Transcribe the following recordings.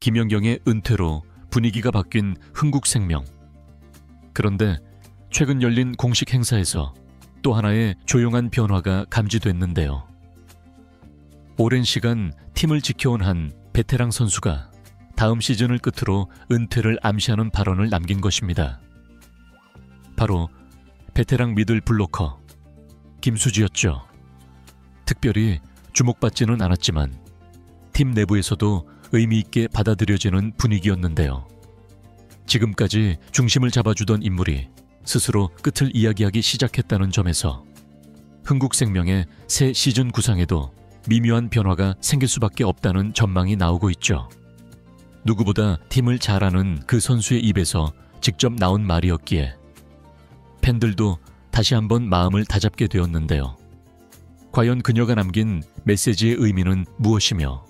김연경의 은퇴로 분위기가 바뀐 흥국생명. 그런데 최근 열린 공식 행사에서 또 하나의 조용한 변화가 감지됐는데요. 오랜 시간 팀을 지켜온 한 베테랑 선수가 다음 시즌을 끝으로 은퇴를 암시하는 발언을 남긴 것입니다. 바로 베테랑 미들 블로커 김수지였죠. 특별히 주목받지는 않았지만 팀 내부에서도 의미 있게 받아들여지는 분위기였는데요. 지금까지 중심을 잡아주던 인물이 스스로 끝을 이야기하기 시작했다는 점에서 흥국생명의 새 시즌 구상에도 미묘한 변화가 생길 수밖에 없다는 전망이 나오고 있죠. 누구보다 팀을 잘 아는 그 선수의 입에서 직접 나온 말이었기에 팬들도 다시 한번 마음을 다잡게 되었는데요. 과연 그녀가 남긴 메시지의 의미는 무엇이며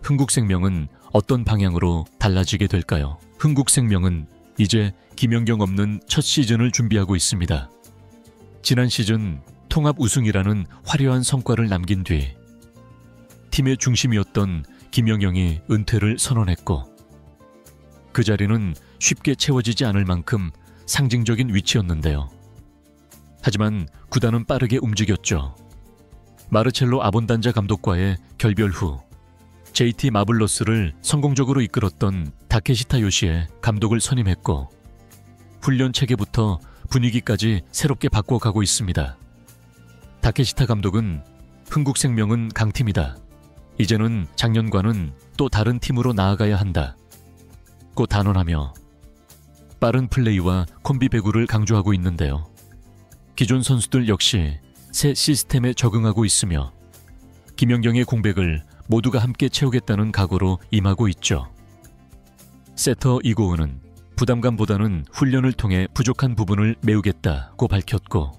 흥국생명은 어떤 방향으로 달라지게 될까요? 흥국생명은 이제 김연경 없는 첫 시즌을 준비하고 있습니다. 지난 시즌 통합 우승이라는 화려한 성과를 남긴 뒤 팀의 중심이었던 김연경이 은퇴를 선언했고 그 자리는 쉽게 채워지지 않을 만큼 상징적인 위치였는데요. 하지만 구단은 빠르게 움직였죠. 마르첼로 아본단자 감독과의 결별 후 JT 마블러스를 성공적으로 이끌었던 다케시타 요시에 감독을 선임했고 훈련 체계부터 분위기까지 새롭게 바꿔가고 있습니다. 다케시타 감독은 흥국생명은 강팀이다. 이제는 작년과는 또 다른 팀으로 나아가야 한다. 고 단언하며 빠른 플레이와 콤비 배구를 강조하고 있는데요. 기존 선수들 역시 새 시스템에 적응하고 있으며 김연경의 공백을 모두가 함께 채우겠다는 각오로 임하고 있죠. 세터 이고은은 부담감보다는 훈련을 통해 부족한 부분을 메우겠다고 밝혔고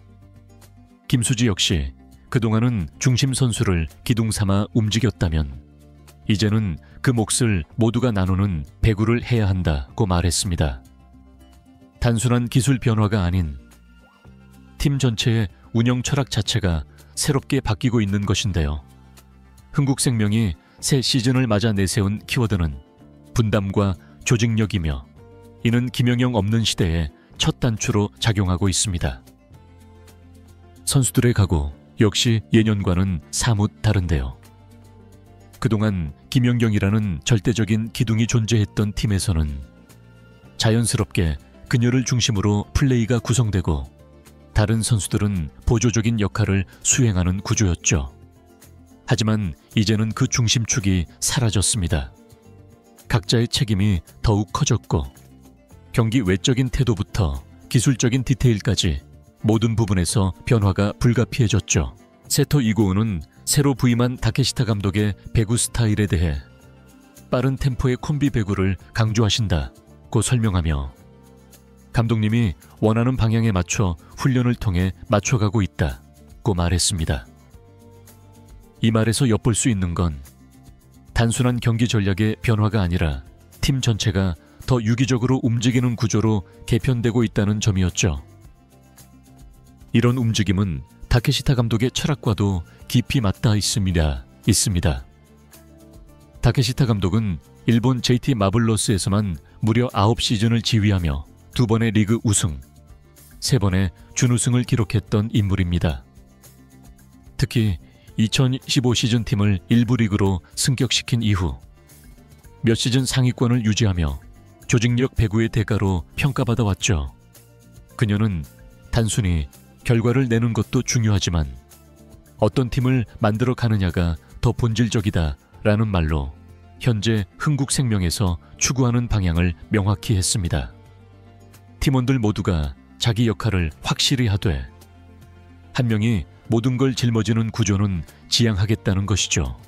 김수지 역시 그동안은 중심 선수를 기둥 삼아 움직였다면 이제는 그 몫을 모두가 나누는 배구를 해야 한다고 말했습니다. 단순한 기술 변화가 아닌 팀 전체의 운영 철학 자체가 새롭게 바뀌고 있는 것인데요. 흥국생명이 새 시즌을 맞아 내세운 키워드는 분담과 조직력이며 이는 김연경 없는 시대의 첫 단추로 작용하고 있습니다. 선수들의 각오 역시 예년과는 사뭇 다른데요. 그동안 김연경이라는 절대적인 기둥이 존재했던 팀에서는 자연스럽게 그녀를 중심으로 플레이가 구성되고 다른 선수들은 보조적인 역할을 수행하는 구조였죠. 하지만 이제는 그 중심축이 사라졌습니다. 각자의 책임이 더욱 커졌고 경기 외적인 태도부터 기술적인 디테일까지 모든 부분에서 변화가 불가피해졌죠. 세터 이고은은 새로 부임한 다케시타 감독의 배구 스타일에 대해 빠른 템포의 콤비 배구를 강조하신다고 설명하며 감독님이 원하는 방향에 맞춰 훈련을 통해 맞춰가고 있다고 말했습니다. 이 말에서 엿볼 수 있는 건 단순한 경기 전략의 변화가 아니라 팀 전체가 더 유기적으로 움직이는 구조로 개편되고 있다는 점이었죠. 이런 움직임은 다케시타 감독의 철학과도 깊이 맞닿아 있습니다. 다케시타 감독은 일본 JT 마블러스에서만 무려 9시즌을 지휘하며 2번의 리그 우승, 3번의 준우승을 기록했던 인물입니다. 특히 2015 시즌 팀을 1부 리그로 승격시킨 이후 몇 시즌 상위권을 유지하며 조직력 배구의 대가로 평가받아 왔죠. 그녀는 단순히 결과를 내는 것도 중요하지만 어떤 팀을 만들어 가느냐가 더 본질적이다 라는 말로 현재 흥국생명에서 추구하는 방향을 명확히 했습니다. 팀원들 모두가 자기 역할을 확실히 하되 한 명이 모든 걸 짊어지는 구조는 지향하겠다는 것이죠.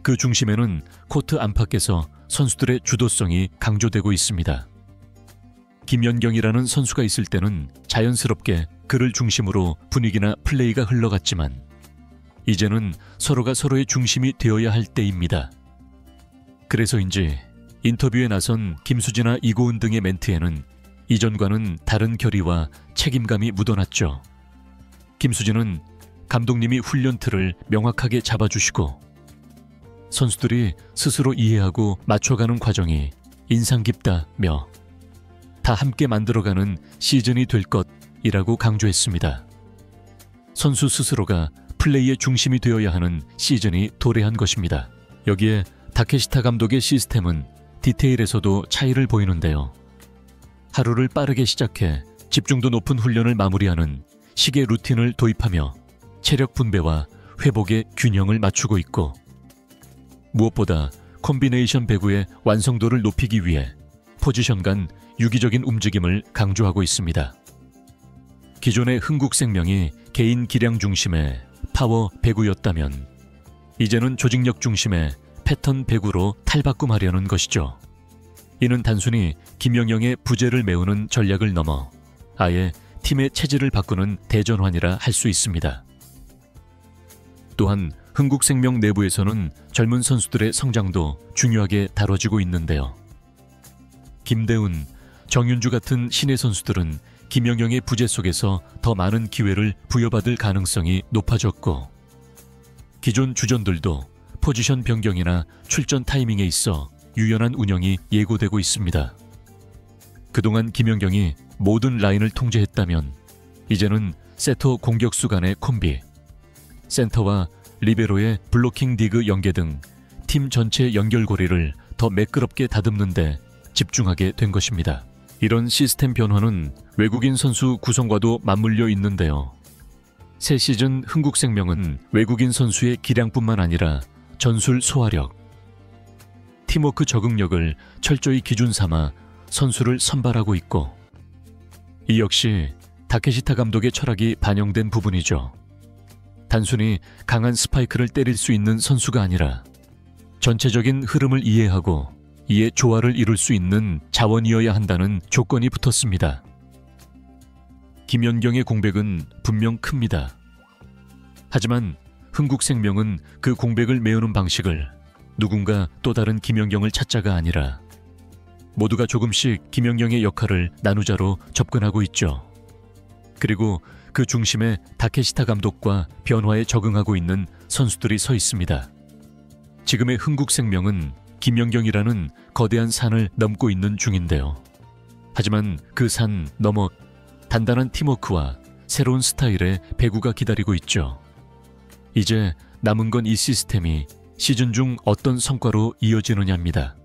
그 중심에는 코트 안팎에서 선수들의 주도성이 강조되고 있습니다. 김연경이라는 선수가 있을 때는 자연스럽게 그를 중심으로 분위기나 플레이가 흘러갔지만 이제는 서로가 서로의 중심이 되어야 할 때입니다. 그래서인지 인터뷰에 나선 김수지나 이고은 등의 멘트에는 이전과는 다른 결의와 책임감이 묻어났죠. 김수지는 감독님이 훈련 틀을 명확하게 잡아주시고 선수들이 스스로 이해하고 맞춰가는 과정이 인상 깊다며 다 함께 만들어가는 시즌이 될 것이라고 강조했습니다. 선수 스스로가 플레이의 중심이 되어야 하는 시즌이 도래한 것입니다. 여기에 다케시타 감독의 시스템은 디테일에서도 차이를 보이는데요. 하루를 빠르게 시작해 집중도 높은 훈련을 마무리하는 시계 루틴을 도입하며 체력 분배와 회복의 균형을 맞추고 있고, 무엇보다 콤비네이션 배구의 완성도를 높이기 위해 포지션 간 유기적인 움직임을 강조하고 있습니다. 기존의 흥국생명이 개인 기량 중심의 파워 배구였다면 이제는 조직력 중심의 패턴 배구로 탈바꿈하려는 것이죠. 이는 단순히 김영영의 부재를 메우는 전략을 넘어 아예 팀의 체질을 바꾸는 대전환이라 할 수 있습니다. 또한 흥국생명 내부에서는 젊은 선수들의 성장도 중요하게 다뤄지고 있는데요. 김대훈, 정윤주 같은 신예 선수들은 김영영의 부재 속에서 더 많은 기회를 부여받을 가능성이 높아졌고, 기존 주전들도 포지션 변경이나 출전 타이밍에 있어 유연한 운영이 예고되고 있습니다. 그동안 김연경이 모든 라인을 통제했다면 이제는 세터 공격수 간의 콤비, 센터와 리베로의 블로킹 디그 연계 등 팀 전체 연결고리를 더 매끄럽게 다듬는 데 집중하게 된 것입니다. 이런 시스템 변화는 외국인 선수 구성과도 맞물려 있는데요. 새 시즌 흥국생명은 외국인 선수의 기량뿐만 아니라 전술 소화력, 팀워크 적응력을 철저히 기준 삼아 선수를 선발하고 있고, 이 역시 다케시타 감독의 철학이 반영된 부분이죠. 단순히 강한 스파이크를 때릴 수 있는 선수가 아니라 전체적인 흐름을 이해하고 이에 조화를 이룰 수 있는 자원이어야 한다는 조건이 붙었습니다. 김연경의 공백은 분명 큽니다. 하지만 흥국생명은 그 공백을 메우는 방식을 누군가 또 다른 김연경을 찾자가 아니라 모두가 조금씩 김연경의 역할을 나누자로 접근하고 있죠. 그리고 그 중심에 다케시타 감독과 변화에 적응하고 있는 선수들이 서 있습니다. 지금의 흥국생명은 김연경이라는 거대한 산을 넘고 있는 중인데요. 하지만 그 산 너머 단단한 팀워크와 새로운 스타일의 배구가 기다리고 있죠. 이제 남은 건 이 시스템이 시즌 중 어떤 성과로 이어지느냐입니다.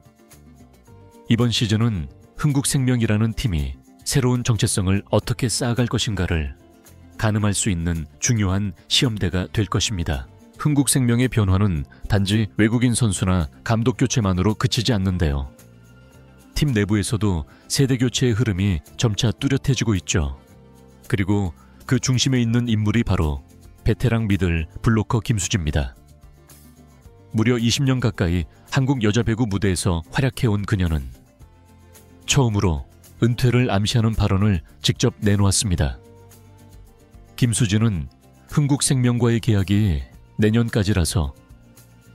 이번 시즌은 흥국생명이라는 팀이 새로운 정체성을 어떻게 쌓아갈 것인가를 가늠할 수 있는 중요한 시험대가 될 것입니다. 흥국생명의 변화는 단지 외국인 선수나 감독 교체만으로 그치지 않는데요. 팀 내부에서도 세대 교체의 흐름이 점차 뚜렷해지고 있죠. 그리고 그 중심에 있는 인물이 바로 베테랑 미들 블로커 김수지입니다. 무려 20년 가까이 한국 여자 배구 무대에서 활약해온 그녀는 처음으로 은퇴를 암시하는 발언을 직접 내놓았습니다. 김수지는 흥국생명과의 계약이 내년까지라서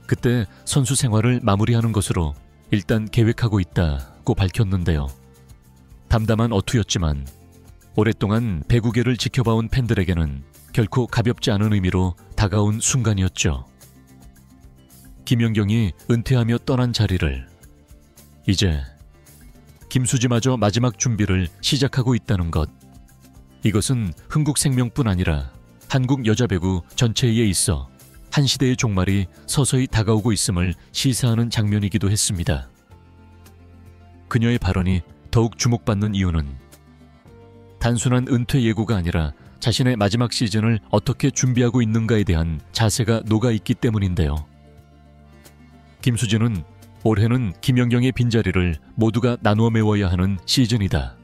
그때 선수 생활을 마무리하는 것으로 일단 계획하고 있다고 밝혔는데요. 담담한 어투였지만 오랫동안 배구계를 지켜봐온 팬들에게는 결코 가볍지 않은 의미로 다가온 순간이었죠. 김연경이 은퇴하며 떠난 자리를 이제 김수지마저 마지막 준비를 시작하고 있다는 것, 이것은 흥국생명뿐 아니라 한국 여자 배구 전체에 있어 한 시대의 종말이 서서히 다가오고 있음을 시사하는 장면이기도 했습니다. 그녀의 발언이 더욱 주목받는 이유는 단순한 은퇴 예고가 아니라 자신의 마지막 시즌을 어떻게 준비하고 있는가에 대한 자세가 녹아있기 때문인데요. 김수지는 올해는 김연경의 빈자리를 모두가 나누어 메워야 하는 시즌이다.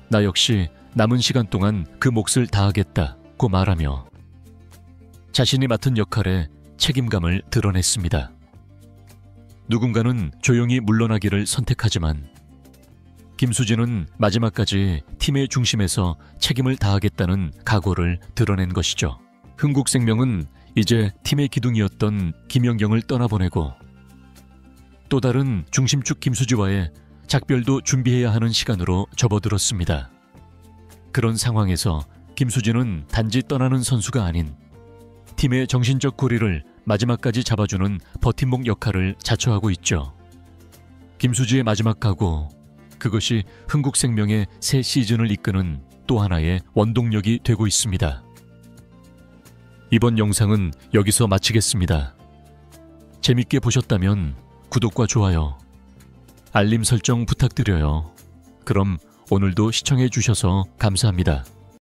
나 역시 남은 시간 동안 그 몫을 다하겠다고 말하며 자신이 맡은 역할에 책임감을 드러냈습니다. 누군가는 조용히 물러나기를 선택하지만 김수지는 마지막까지 팀의 중심에서 책임을 다하겠다는 각오를 드러낸 것이죠. 흥국생명은 이제 팀의 기둥이었던 김연경을 떠나보내고 또 다른 중심축 김수지와의 작별도 준비해야 하는 시간으로 접어들었습니다. 그런 상황에서 김수지는 단지 떠나는 선수가 아닌 팀의 정신적 고리를 마지막까지 잡아주는 버팀목 역할을 자처하고 있죠. 김수지의 마지막 각오, 그것이 흥국생명의 새 시즌을 이끄는 또 하나의 원동력이 되고 있습니다. 이번 영상은 여기서 마치겠습니다. 재밌게 보셨다면 구독과 좋아요, 알림 설정 부탁드려요. 그럼 오늘도 시청해 주셔서 감사합니다.